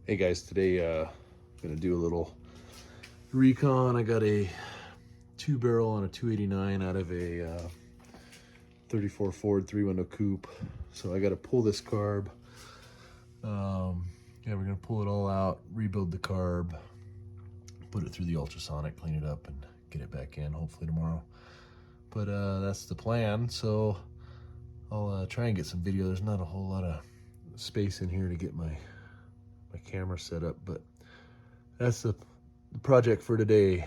Hey guys, today I'm gonna do a little recon. I got a 2-barrel on a 289 out of a 34 Ford 3-window coupe. So I got to pull this carb. Yeah, we're gonna pull it all out, rebuild the carb, put it through the ultrasonic, clean it up, and get it back in hopefully tomorrow. But that's the plan. So I'll try and get some video. There's not a whole lot of space in here to get my camera set up, but that's the project for today.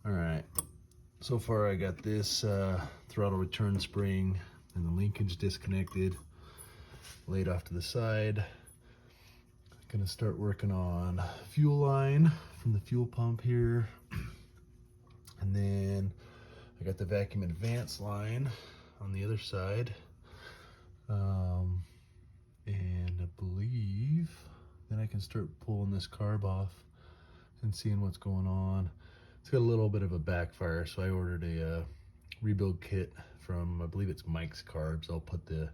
All right, so far I got this throttle return spring and the linkage disconnected, laid off to the side. Gonna start working on fuel line from the fuel pump here, and then I got the vacuum advance line on the other side. And I believe then I can start pulling this carb off and seeing what's going on. It's got a little bit of a backfire, so I ordered a rebuild kit from, I believe it's Mike's Carbs. I'll put the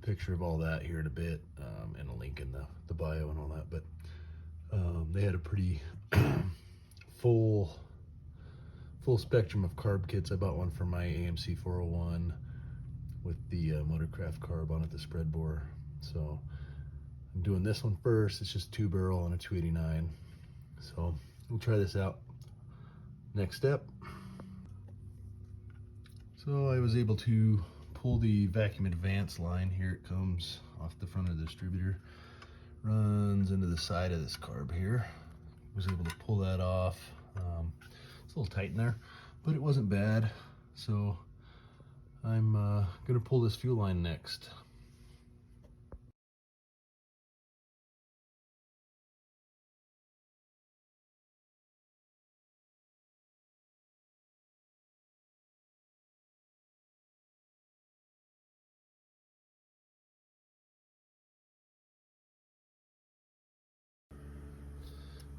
picture of all that here in a bit, and a link in the bio and all that. But they had a pretty full spectrum of carb kits. I bought one for my AMC 401 with the Motorcraft carb on it, the spread bore. So I'm doing this one first. It's just 2-barrel on a 289. So we'll try this out. Next step. So I was able to pull the vacuum advance line. Here it comes off the front of the distributor, runs into the side of this carb here. Was able to pull that off. It's a little tight in there, but it wasn't bad. So I'm gonna pull this fuel line next.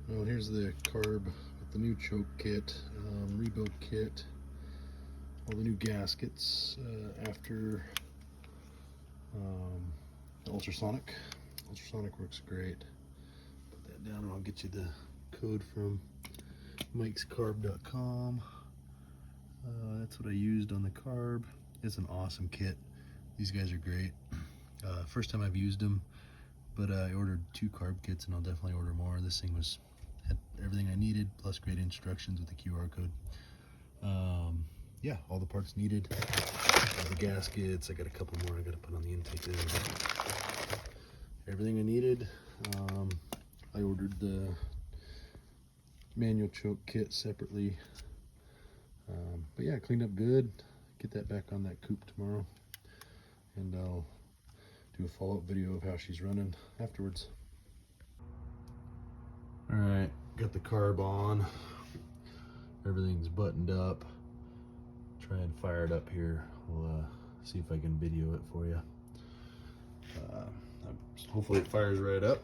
Well, here's the carb with the new choke kit, rebuild kit, all the new gaskets after the ultrasonic. Ultrasonic works great. Put that down and I'll get you the code from mikescarb.com. That's what I used on the carb. It's an awesome kit. These guys are great. First time I've used them, but I ordered 2 carb kits and I'll definitely order more. This thing had everything I needed, plus great instructions with the QR code. Yeah, all the parts needed. All the gaskets, I got a couple more I gotta put on the intake there. Everything I needed. I ordered the manual choke kit separately. But yeah, cleaned up good. Get that back on that coupe tomorrow, and I'll do a follow-up video of how she's running afterwards. All right, got the carb on. Everything's buttoned up. Try and fire it up here. We'll see if I can video it for you. Hopefully it fires right up.